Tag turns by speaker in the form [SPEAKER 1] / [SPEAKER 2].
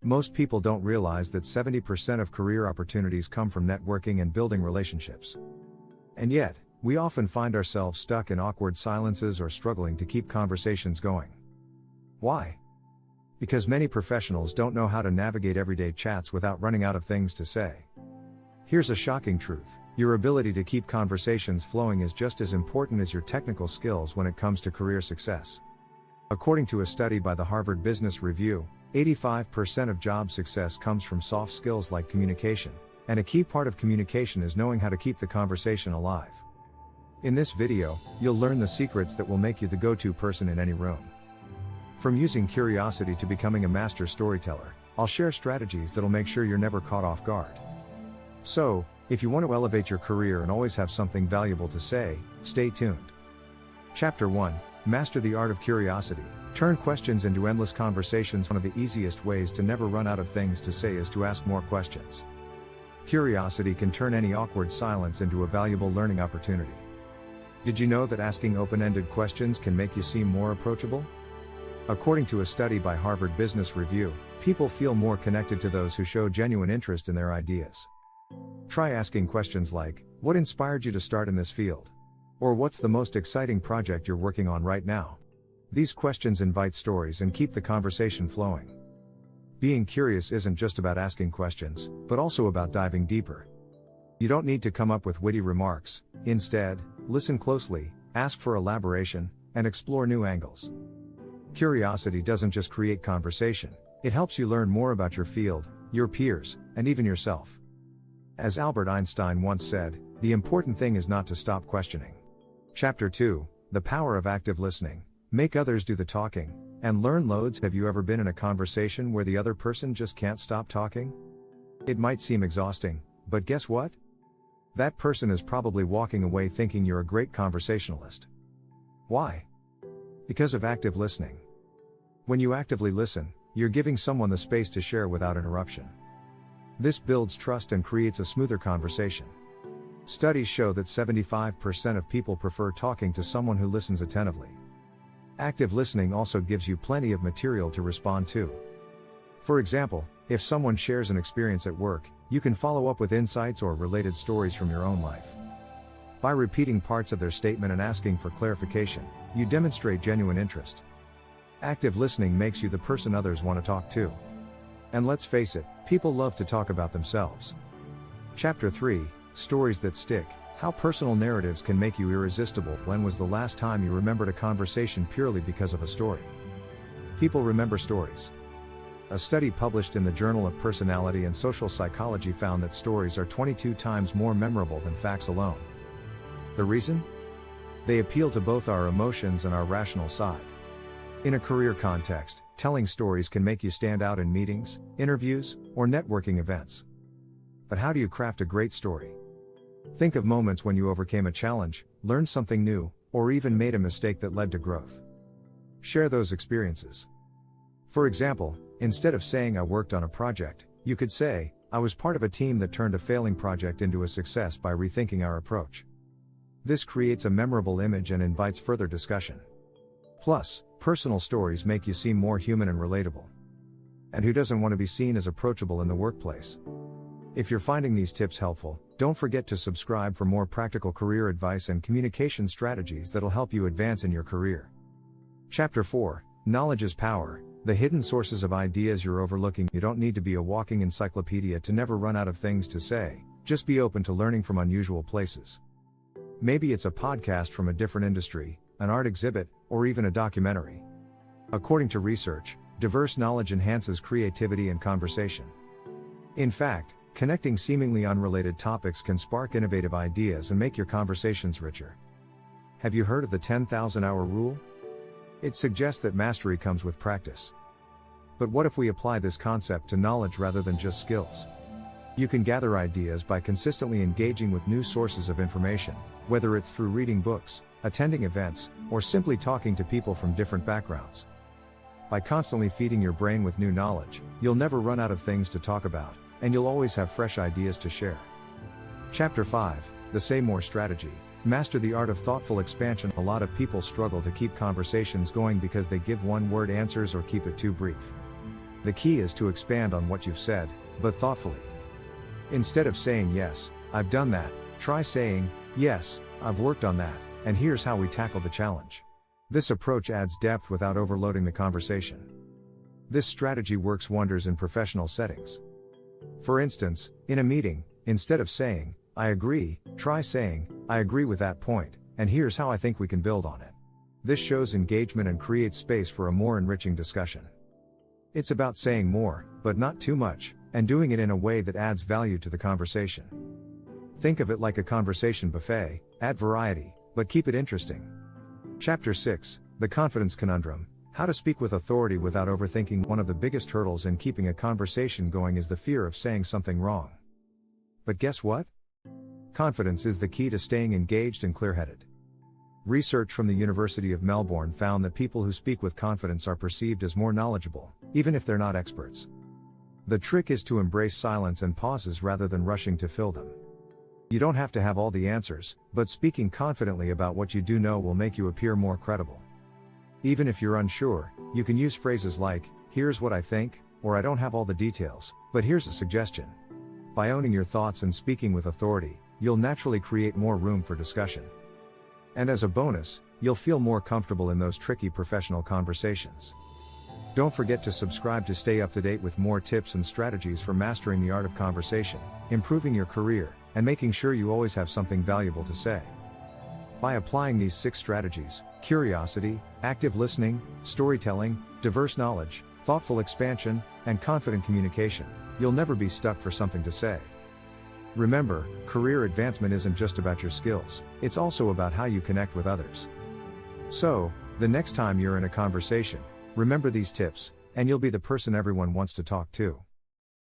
[SPEAKER 1] Most people don't realize that 70% of career opportunities come from networking and building relationships. And yet, we often find ourselves stuck in awkward silences or struggling to keep conversations going. Why? Because many professionals don't know how to navigate everyday chats without running out of things to say. Here's a shocking truth: your ability to keep conversations flowing is just as important as your technical skills when it comes to career success. According to a study by the Harvard Business Review, 85% of job success comes from soft skills like communication, and a key part of communication is knowing how to keep the conversation alive. In this video, you'll learn the secrets that will make you the go-to person in any room. From using curiosity to becoming a master storyteller, I'll share strategies that'll make sure you're never caught off guard. So, if you want to elevate your career and always have something valuable to say, stay tuned. Chapter 1: Master the Art of Curiosity. Turn questions into endless conversations. One of the easiest ways to never run out of things to say is to ask more questions. Curiosity can turn any awkward silence into a valuable learning opportunity. Did you know that asking open-ended questions can make you seem more approachable? According to a study by Harvard Business Review, people feel more connected to those who show genuine interest in their ideas. Try asking questions like, "What inspired you to start in this field?" Or "What's the most exciting project you're working on right now?" These questions invite stories and keep the conversation flowing. Being curious isn't just about asking questions, but also about diving deeper. You don't need to come up with witty remarks. Instead, listen closely, ask for elaboration, and explore new angles. Curiosity doesn't just create conversation, it helps you learn more about your field, your peers, and even yourself. As Albert Einstein once said, the important thing is not to stop questioning. Chapter 2: The Power of Active Listening. Make others do the talking, and learn loads. Have you ever been in a conversation where the other person just can't stop talking? It might seem exhausting, but guess what? That person is probably walking away thinking you're a great conversationalist. Why? Because of active listening. When you actively listen, you're giving someone the space to share without interruption. This builds trust and creates a smoother conversation. Studies show that 75% of people prefer talking to someone who listens attentively. Active listening also gives you plenty of material to respond to. For example, if someone shares an experience at work, you can follow up with insights or related stories from your own life. By repeating parts of their statement and asking for clarification, you demonstrate genuine interest. Active listening makes you the person others want to talk to. And let's face it, people love to talk about themselves. Chapter 3: Stories that Stick. How personal narratives can make you irresistible. When was the last time you remembered a conversation purely because of a story? People remember stories. A study published in the Journal of Personality and Social Psychology found that stories are 22 times more memorable than facts alone. The reason? They appeal to both our emotions and our rational side. In a career context, telling stories can make you stand out in meetings, interviews, or networking events. But how do you craft a great story? Think of moments when you overcame a challenge, learned something new, or even made a mistake that led to growth. Share those experiences. For example, instead of saying "I worked on a project," you could say, "I was part of a team that turned a failing project into a success by rethinking our approach." This creates a memorable image and invites further discussion. Plus, personal stories make you seem more human and relatable. And who doesn't want to be seen as approachable in the workplace? If you're finding these tips helpful, don't forget to subscribe for more practical career advice and communication strategies that'll help you advance in your career. Chapter 4: Knowledge is Power. The hidden sources of ideas you're overlooking. You don't need to be a walking encyclopedia to never run out of things to say. Just be open to learning from unusual places. Maybe it's a podcast from a different industry, an art exhibit, or even a documentary. According to research, diverse knowledge enhances creativity and conversation. In fact, connecting seemingly unrelated topics can spark innovative ideas and make your conversations richer. Have you heard of the 10,000-hour rule? It suggests that mastery comes with practice. But what if we apply this concept to knowledge rather than just skills? You can gather ideas by consistently engaging with new sources of information, whether it's through reading books, attending events, or simply talking to people from different backgrounds. By constantly feeding your brain with new knowledge, you'll never run out of things to talk about, and you'll always have fresh ideas to share. Chapter 5: The Say More Strategy. Master the art of thoughtful expansion. A lot of people struggle to keep conversations going because they give one-word answers or keep it too brief. The key is to expand on what you've said, but thoughtfully. Instead of saying yes, I've done that, try saying, yes, I've worked on that, and here's how we tackle the challenge. This approach adds depth without overloading the conversation. This strategy works wonders in professional settings. For instance, in a meeting, instead of saying, I agree, try saying, I agree with that point, and here's how I think we can build on it. This shows engagement and creates space for a more enriching discussion. It's about saying more, but not too much, and doing it in a way that adds value to the conversation. Think of it like a conversation buffet, add variety, but keep it interesting. Chapter 6, The Confidence Conundrum, How to Speak with Authority Without Overthinking. One of the biggest hurdles in keeping a conversation going is the fear of saying something wrong. But guess what? Confidence is the key to staying engaged and clear-headed. Research from the University of Melbourne found that people who speak with confidence are perceived as more knowledgeable, even if they're not experts. The trick is to embrace silence and pauses rather than rushing to fill them. You don't have to have all the answers, but speaking confidently about what you do know will make you appear more credible. Even if you're unsure, you can use phrases like, here's what I think, or I don't have all the details, but here's a suggestion. By owning your thoughts and speaking with authority, you'll naturally create more room for discussion. And as a bonus, you'll feel more comfortable in those tricky professional conversations. Don't forget to subscribe to stay up to date with more tips and strategies for mastering the art of conversation, improving your career, and making sure you always have something valuable to say. By applying these 6 strategies, curiosity, active listening, storytelling, diverse knowledge, thoughtful expansion, and confident communication, you'll never be stuck for something to say. Remember, career advancement isn't just about your skills, it's also about how you connect with others. So, the next time you're in a conversation, remember these tips, and you'll be the person everyone wants to talk to.